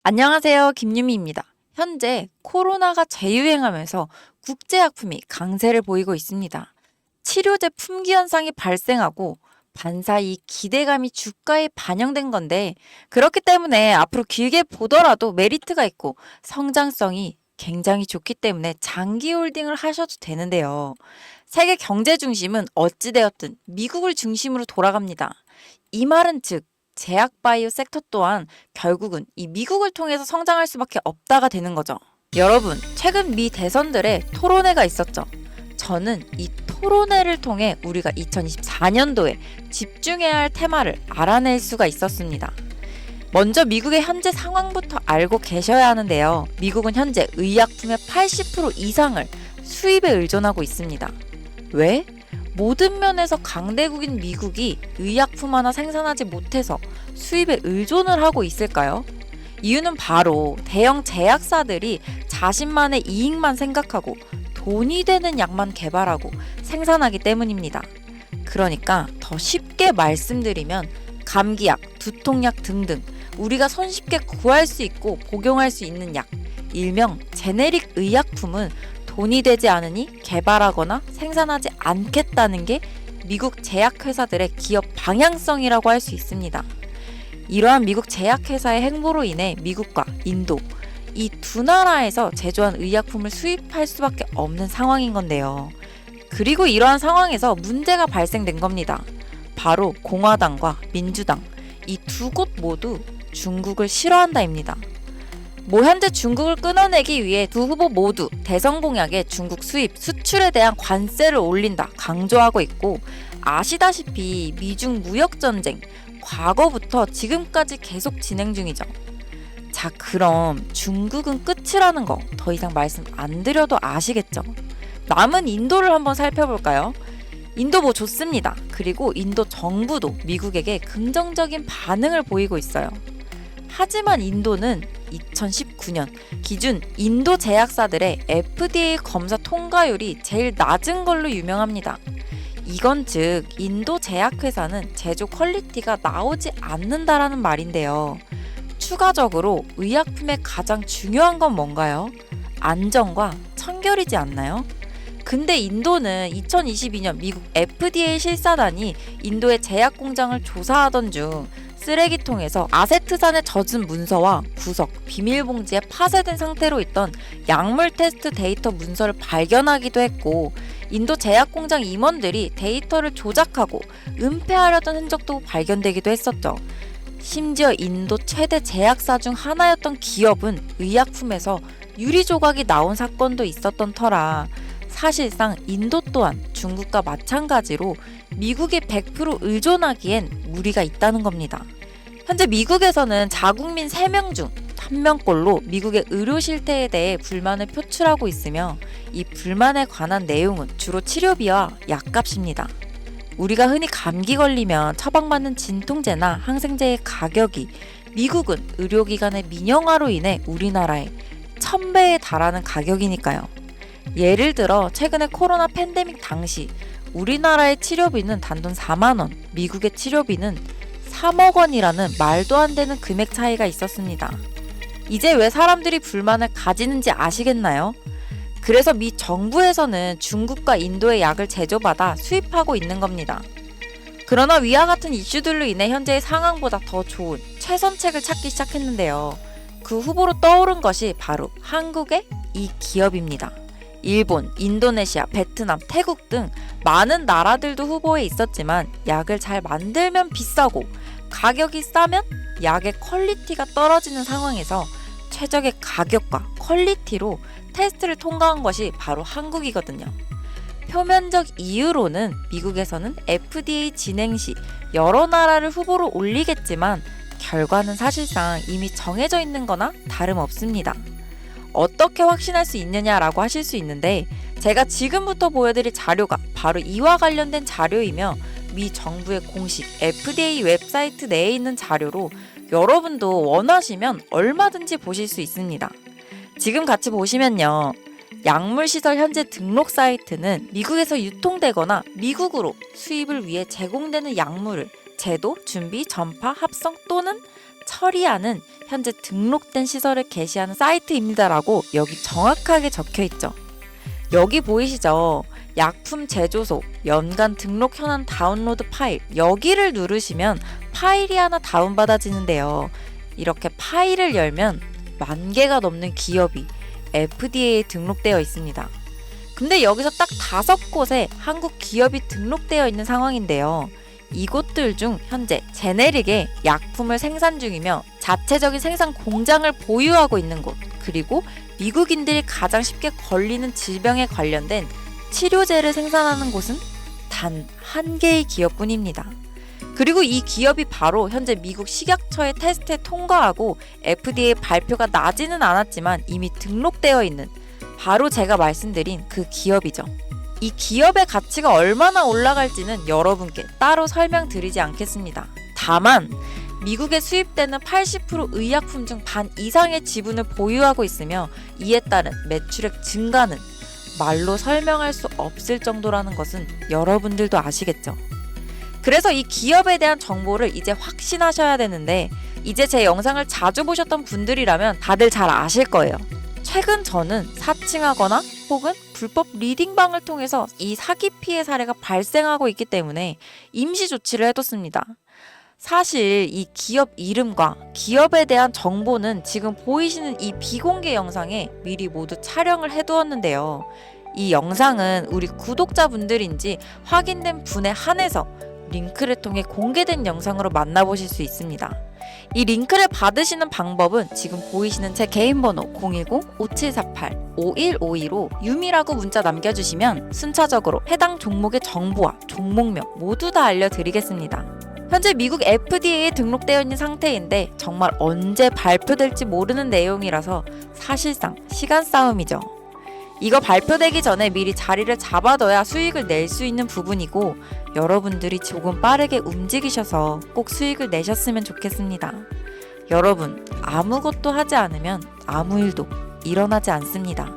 안녕하세요. 김유미입니다. 현재 코로나가 재유행하면서 국제약품이 강세를 보이고 있습니다. 치료제 품귀 현상이 발생하고 반사이 기대감이 주가에 반영된 건데, 그렇기 때문에 앞으로 길게 보더라도 메리트가 있고 성장성이 굉장히 좋기 때문에 장기 홀딩을 하셔도 되는데요. 세계 경제 중심은 어찌되었든 미국을 중심으로 돌아갑니다. 이 말은 즉 제약바이오 섹터 또한 결국은 이 미국을 통해서 성장할 수밖에 없다가 되는 거죠. 여러분, 최근 미 대선들의 토론회가 있었죠. 저는 이 토론회를 통해 우리가 2024년도에 집중해야 할 테마를 알아낼 수가 있었습니다. 먼저 미국의 현재 상황부터 알고 계셔야 하는데요. 미국은 현재 의약품의 80% 이상을 수입에 의존하고 있습니다. 왜? 모든 면에서 강대국인 미국이 의약품 하나 생산하지 못해서 수입에 의존을 하고 있을까요? 이유는 바로 대형 제약사들이 자신만의 이익만 생각하고 돈이 되는 약만 개발하고 생산하기 때문입니다. 그러니까 더 쉽게 말씀드리면 감기약, 두통약 등등 우리가 손쉽게 구할 수 있고 복용할 수 있는 약, 일명 제네릭 의약품은 돈이 되지 않으니 개발하거나 생산하지 않겠다는 게 미국 제약회사들의 기업 방향성이라고 할 수 있습니다. 이러한 미국 제약회사의 행보로 인해 미국과 인도, 이 두 나라에서 제조한 의약품을 수입할 수밖에 없는 상황인 건데요. 그리고 이러한 상황에서 문제가 발생된 겁니다. 바로 공화당과 민주당, 이 두 곳 모두 중국을 싫어한다입니다. 현재 중국을 끊어내기 위해 두 후보 모두 대선 공약에 중국 수입, 수출에 대한 관세를 올린다 강조하고 있고, 아시다시피 미중 무역전쟁, 과거부터 지금까지 계속 진행 중이죠. 자, 그럼 중국은 끝이라는 거 더 이상 말씀 안 드려도 아시겠죠? 남은 인도를 한번 살펴볼까요? 인도 좋습니다. 그리고 인도 정부도 미국에게 긍정적인 반응을 보이고 있어요. 하지만 인도는 2019년 기준 인도 제약사들의 FDA 검사 통과율이 제일 낮은 걸로 유명합니다. 이건 즉 인도 제약회사는 제조 퀄리티가 나오지 않는다라는 말인데요. 추가적으로 의약품의 가장 중요한 건 뭔가요? 안전과 청결이지 않나요? 근데 인도는 2022년 미국 FDA 실사단이 인도의 제약 공장을 조사하던 중 쓰레기통에서 아세트산에 젖은 문서와 구석, 비닐봉지에 파쇄된 상태로 있던 약물 테스트 데이터 문서를 발견하기도 했고, 인도 제약공장 임원들이 데이터를 조작하고 은폐하려던 흔적도 발견되기도 했었죠. 심지어 인도 최대 제약사 중 하나였던 기업은 의약품에서 유리 조각이 나온 사건도 있었던 터라, 사실상 인도 또한 중국과 마찬가지로 미국에 100% 의존하기엔 무리가 있다는 겁니다. 현재 미국에서는 자국민 3명 중 1명꼴로 미국의 의료 실태에 대해 불만을 표출하고 있으며, 이 불만에 관한 내용은 주로 치료비와 약값입니다. 우리가 흔히 감기 걸리면 처방받는 진통제나 항생제의 가격이 미국은 의료기관의 민영화로 인해 우리나라의 1000배에 달하는 가격이니까요. 예를 들어 최근에 코로나 팬데믹 당시 우리나라의 치료비는 단돈 4만원, 미국의 치료비는 3억 원이라는 말도 안 되는 금액 차이가 있었습니다. 이제 왜 사람들이 불만을 가지는지 아시겠나요? 그래서 미 정부에서는 중국과 인도의 약을 제조받아 수입하고 있는 겁니다. 그러나 위와 같은 이슈들로 인해 현재의 상황보다 더 좋은 최선책을 찾기 시작했는데요. 그 후보로 떠오른 것이 바로 한국의 이 기업입니다. 일본, 인도네시아, 베트남, 태국 등 많은 나라들도 후보에 있었지만 약을 잘 만들면 비싸고 가격이 싸면 약의 퀄리티가 떨어지는 상황에서 최적의 가격과 퀄리티로 테스트를 통과한 것이 바로 한국이거든요. 표면적 이유로는 미국에서는 FDA 진행 시 여러 나라를 후보로 올리겠지만 결과는 사실상 이미 정해져 있는 거나 다름없습니다. 어떻게 확신할 수 있느냐라고 하실 수 있는데, 제가 지금부터 보여드릴 자료가 바로 이와 관련된 자료이며 미 정부의 공식 FDA 웹사이트 내에 있는 자료로 여러분도 원하시면 얼마든지 보실 수 있습니다. 지금 같이 보시면요. 약물시설 현재 등록 사이트는 미국에서 유통되거나 미국으로 수입을 위해 제공되는 약물을 제도, 준비, 전파, 합성 또는 처리하는 현재 등록된 시설을 게시하는 사이트입니다라고 여기 정확하게 적혀 있죠. 여기 보이시죠? 약품 제조소, 연간 등록 현황 다운로드 파일, 여기를 누르시면 파일이 하나 다운받아지는데요. 이렇게 파일을 열면 10,000개가 넘는 기업이 FDA에 등록되어 있습니다. 근데 여기서 딱 5곳에 한국 기업이 등록되어 있는 상황인데요. 이곳들 중 현재 제네릭의 약품을 생산 중이며 자체적인 생산 공장을 보유하고 있는 곳, 그리고 미국인들이 가장 쉽게 걸리는 질병에 관련된 치료제를 생산하는 곳은 단 1개의 기업뿐입니다. 그리고 이 기업이 바로 현재 미국 식약처의 테스트에 통과하고 FDA 발표가 나지는 않았지만 이미 등록되어 있는 바로 제가 말씀드린 그 기업이죠. 이 기업의 가치가 얼마나 올라갈지는 여러분께 따로 설명드리지 않겠습니다. 다만 미국에 수입되는 80% 의약품 중 반 이상의 지분을 보유하고 있으며 이에 따른 매출액 증가는 말로 설명할 수 없을 정도라는 것은 여러분들도 아시겠죠? 그래서 이 기업에 대한 정보를 이제 확신하셔야 되는데, 이제 제 영상을 자주 보셨던 분들이라면 다들 잘 아실 거예요. 최근 저는 사칭하거나 혹은 불법 리딩방을 통해서 이 사기 피해 사례가 발생하고 있기 때문에 임시 조치를 해뒀습니다. 사실 이 기업 이름과 기업에 대한 정보는 지금 보이시는 이 비공개 영상에 미리 모두 촬영을 해두었는데요. 이 영상은 우리 구독자분들인지 확인된 분에 한해서 링크를 통해 공개된 영상으로 만나보실 수 있습니다. 이 링크를 받으시는 방법은 지금 보이시는 제 개인 번호 010-5748-5152로 유미라고 문자 남겨주시면 순차적으로 해당 종목의 정보와 종목명 모두 다 알려드리겠습니다. 현재 미국 FDA에 등록되어 있는 상태인데 정말 언제 발표될지 모르는 내용이라서 사실상 시간 싸움이죠. 이거 발표되기 전에 미리 자리를 잡아둬야 수익을 낼 수 있는 부분이고, 여러분들이 조금 빠르게 움직이셔서 꼭 수익을 내셨으면 좋겠습니다. 여러분, 아무것도 하지 않으면 아무 일도 일어나지 않습니다.